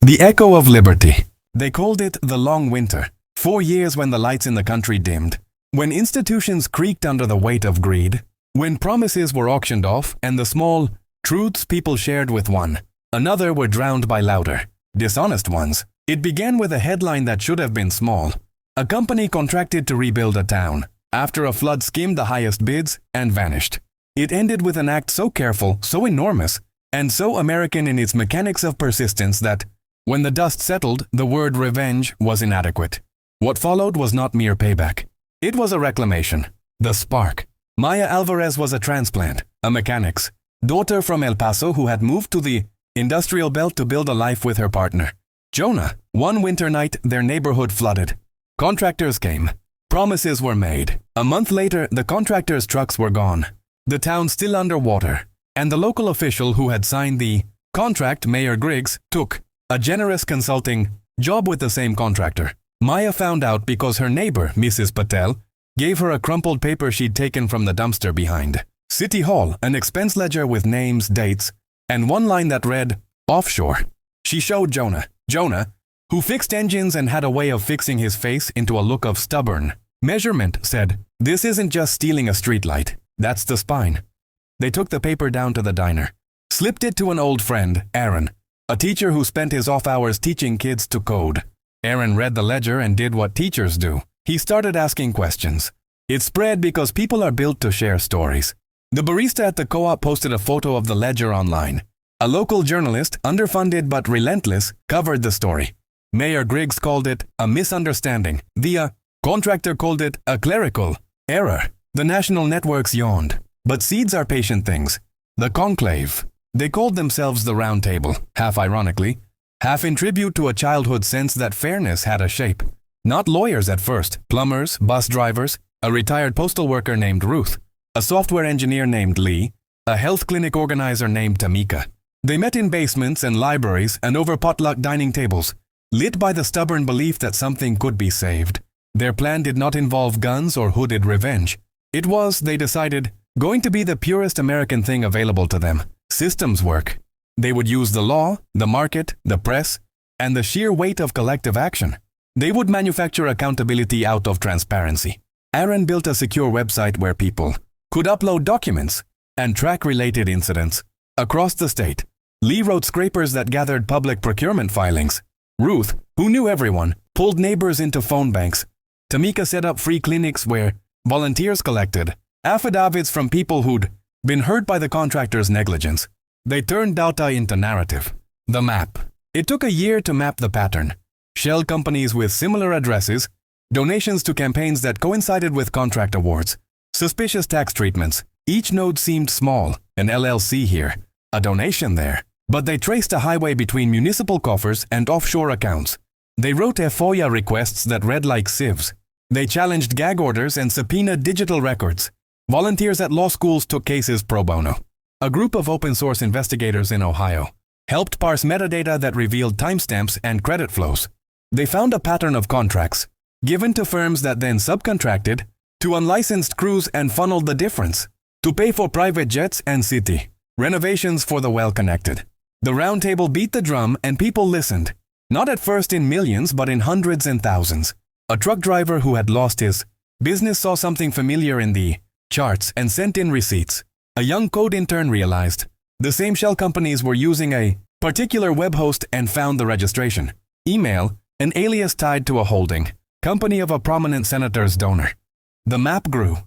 The echo of liberty. They called it the long winter. 4 years when the lights in the country dimmed, when institutions creaked under the weight of greed, when promises were auctioned off and the small truths people shared with one another were drowned by louder, dishonest ones. It began with a headline that should have been small. A company contracted to rebuild a town after a flood skimmed the highest bids and vanished. It ended with an act so careful, so enormous, and so American in its mechanics of persistence that, when the dust settled, the word revenge was inadequate. What followed was not mere payback. It was a reclamation. The spark. Maya Alvarez was a transplant, a mechanic's daughter from El Paso who had moved to the industrial belt to build a life with her partner. Jonah. One winter night, their neighborhood flooded. Contractors came. Promises were made. A month later, the contractors' trucks were gone. The town still underwater. And the local official who had signed the contract, Mayor Griggs, took a generous consulting job with the same contractor. Maya found out because her neighbor, Mrs. Patel, gave her a crumpled paper she'd taken from the dumpster behind City Hall, an expense ledger with names, dates, and one line that read, offshore. She showed Jonah, who fixed engines and had a way of fixing his face into a look of stubborn measurement, said, "This isn't just stealing a streetlight, that's the spine." They took the paper down to the diner, slipped it to an old friend, Aaron, a teacher who spent his off hours teaching kids to code. Aaron read the ledger and did what teachers do. He started asking questions. It spread because people are built to share stories. The barista at the co-op posted a photo of the ledger online. A local journalist, underfunded but relentless, covered the story. Mayor Griggs called it a misunderstanding. The contractor called it a clerical error. The national networks yawned. But seeds are patient things. The conclave. They called themselves the Round Table, half ironically, half in tribute to a childhood sense that fairness had a shape. Not lawyers at first, plumbers, bus drivers, a retired postal worker named Ruth, a software engineer named Lee, a health clinic organizer named Tamika. They met in basements and libraries and over potluck dining tables, lit by the stubborn belief that something could be saved. Their plan did not involve guns or hooded revenge. It was, they decided, going to be the purest American thing available to them. Systems work. They would use the law, the market, the press, and the sheer weight of collective action. They would manufacture accountability out of transparency. Aaron built a secure website where people could upload documents and track related incidents across the state. Lee wrote scrapers that gathered public procurement filings. Ruth, who knew everyone, pulled neighbors into phone banks. Tamika set up free clinics where volunteers collected affidavits from people who'd been hurt by the contractor's negligence. They turned data into narrative. The map. It took a year to map the pattern. Shell companies with similar addresses, donations to campaigns that coincided with contract awards, suspicious tax treatments. Each node seemed small, an LLC here, a donation there. But they traced a highway between municipal coffers and offshore accounts. They wrote FOIA requests that read like sieves. They challenged gag orders and subpoenaed digital records. Volunteers at law schools took cases pro bono. A group of open-source investigators in Ohio helped parse metadata that revealed timestamps and credit flows. They found a pattern of contracts given to firms that then subcontracted to unlicensed crews and funneled the difference to pay for private jets and city renovations for the well-connected. The Round Table beat the drum and people listened, not at first in millions but in hundreds and thousands. A truck driver who had lost his business saw something familiar in the charts and sent in receipts. A young code intern realized the same shell companies were using a particular web host and found the registration. Email, an alias tied to a holding company of a prominent senator's donor. The map grew.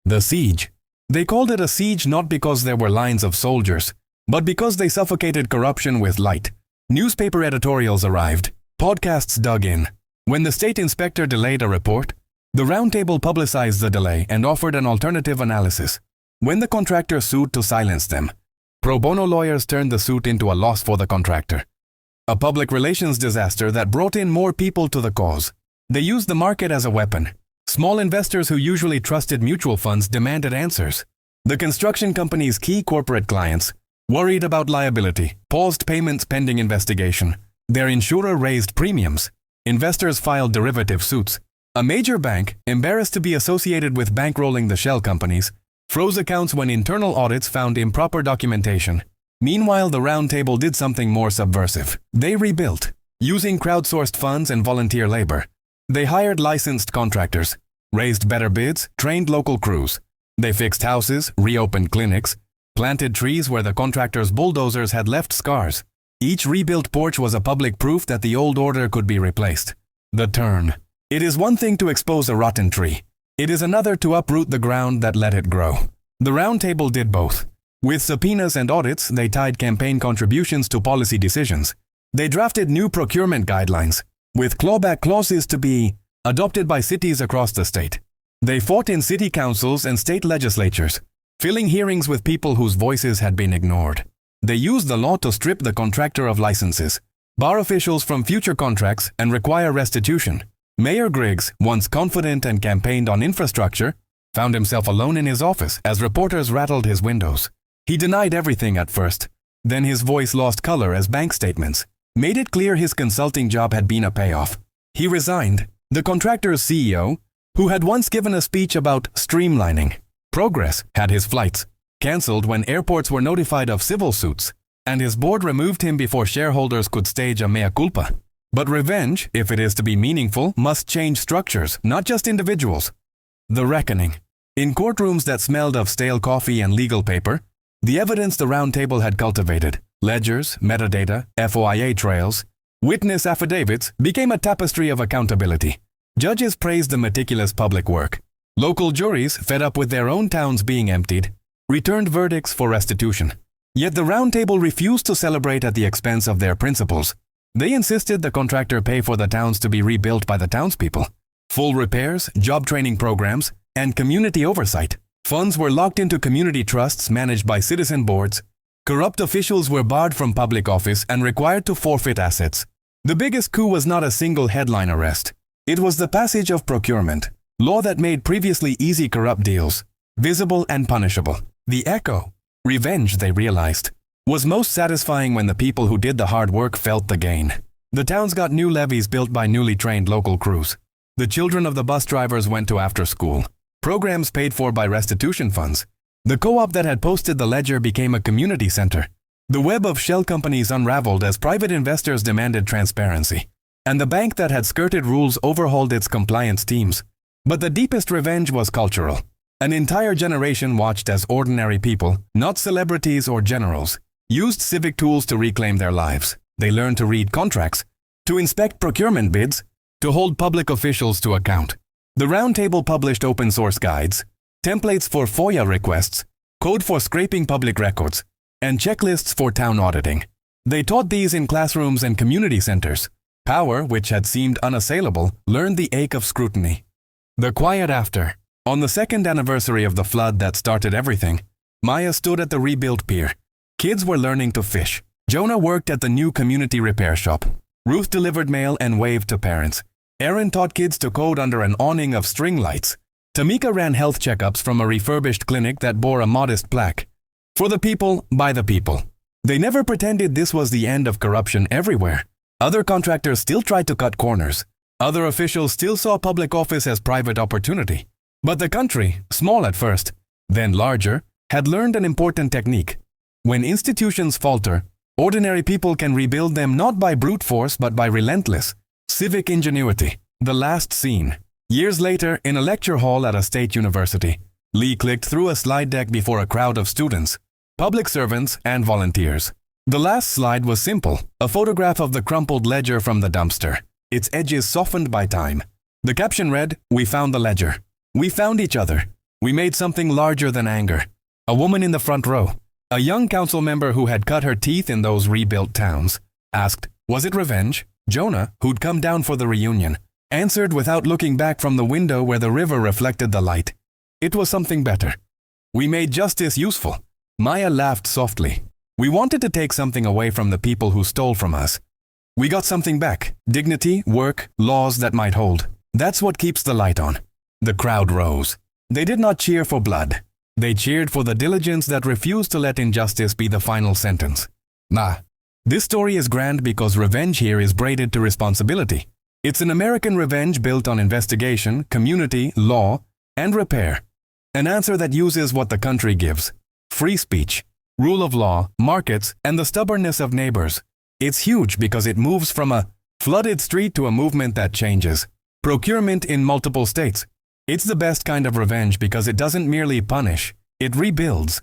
The siege. They called it a siege not because there were lines of soldiers, but because they suffocated corruption with light. Newspaper editorials arrived. Podcasts dug in. When the state inspector delayed a report, the Round Table publicized the delay and offered an alternative analysis. When the contractor sued to silence them, pro bono lawyers turned the suit into a loss for the contractor. A public relations disaster that brought in more people to the cause. They used the market as a weapon. Small investors who usually trusted mutual funds demanded answers. The construction company's key corporate clients, worried about liability, paused payments pending investigation. Their insurer raised premiums. Investors filed derivative suits. A major bank, embarrassed to be associated with bankrolling the shell companies, froze accounts when internal audits found improper documentation. Meanwhile, the Round Table did something more subversive. They rebuilt, using crowdsourced funds and volunteer labor. They hired licensed contractors, raised better bids, trained local crews. They fixed houses, reopened clinics, planted trees where the contractors' bulldozers had left scars. Each rebuilt porch was a public proof that the old order could be replaced. The turn. It is one thing to expose a rotten tree. It is another to uproot the ground that let it grow. The Round Table did both. With subpoenas and audits, they tied campaign contributions to policy decisions. They drafted new procurement guidelines, with clawback clauses to be adopted by cities across the state. They fought in city councils and state legislatures, filling hearings with people whose voices had been ignored. They used the law to strip the contractor of licenses, bar officials from future contracts, and require restitution. Mayor Griggs, once confident and campaigned on infrastructure, found himself alone in his office as reporters rattled his windows. He denied everything at first. Then his voice lost color as bank statements made it clear his consulting job had been a payoff. He resigned. The contractor's CEO, who had once given a speech about streamlining progress, had his flights cancelled when airports were notified of civil suits, and his board removed him before shareholders could stage a mea culpa. But revenge, if it is to be meaningful, must change structures, not just individuals. The reckoning. In courtrooms that smelled of stale coffee and legal paper, the evidence the Round Table had cultivated, ledgers, metadata, FOIA trails, witness affidavits, became a tapestry of accountability. Judges praised the meticulous public work. Local juries, fed up with their own towns being emptied, returned verdicts for restitution. Yet the Round Table refused to celebrate at the expense of their principles. They insisted the contractor pay for the towns to be rebuilt by the townspeople. Full repairs, job training programs, and community oversight. Funds were locked into community trusts managed by citizen boards. Corrupt officials were barred from public office and required to forfeit assets. The biggest coup was not a single headline arrest. It was the passage of procurement, law that made previously easy corrupt deals visible and punishable. The echo, revenge, they realized, was most satisfying when the people who did the hard work felt the gain. The towns got new levees built by newly trained local crews. The children of the bus drivers went to after school. Programs paid for by restitution funds. The co-op that had posted the ledger became a community center. The web of shell companies unraveled as private investors demanded transparency. And the bank that had skirted rules overhauled its compliance teams. But the deepest revenge was cultural. An entire generation watched as ordinary people, not celebrities or generals, used civic tools to reclaim their lives. They learned to read contracts, to inspect procurement bids, to hold public officials to account. The Round Table published open source guides, templates for FOIA requests, code for scraping public records, and checklists for town auditing. They taught these in classrooms and community centers. Power, which had seemed unassailable, learned the ache of scrutiny. The quiet after. On the second anniversary of the flood that started everything, Maya stood at the rebuilt pier. Kids were learning to fish. Jonah worked at the new community repair shop. Ruth delivered mail and waved to parents. Aaron taught kids to code under an awning of string lights. Tamika ran health checkups from a refurbished clinic that bore a modest plaque. For the people, by the people. They never pretended this was the end of corruption everywhere. Other contractors still tried to cut corners. Other officials still saw public office as private opportunity. But the country, small at first, then larger, had learned an important technique. When institutions falter, ordinary people can rebuild them not by brute force but by relentless civic ingenuity. The last scene. Years later, in a lecture hall at a state university, Lee clicked through a slide deck before a crowd of students, public servants, and volunteers. The last slide was simple, a photograph of the crumpled ledger from the dumpster, its edges softened by time. The caption read, "We found the ledger. We found each other. We made something larger than anger." A woman in the front row, a young council member who had cut her teeth in those rebuilt towns, asked, "Was it revenge?" Jonah, who'd come down for the reunion, answered without looking back from the window where the river reflected the light. "It was something better. We made justice useful." Maya laughed softly. "We wanted to take something away from the people who stole from us. We got something back. Dignity, work, laws that might hold. That's what keeps the light on." The crowd rose. They did not cheer for blood. They cheered for the diligence that refused to let injustice be the final sentence. This story is grand because revenge here is braided to responsibility. It's an American revenge built on investigation, community, law, and repair. An answer that uses what the country gives: free speech. rule of law, markets, and the stubbornness of neighbors. It's huge because it moves from a flooded street to a movement that changes. Procurement in multiple states. It's the best kind of revenge because it doesn't merely punish, it rebuilds.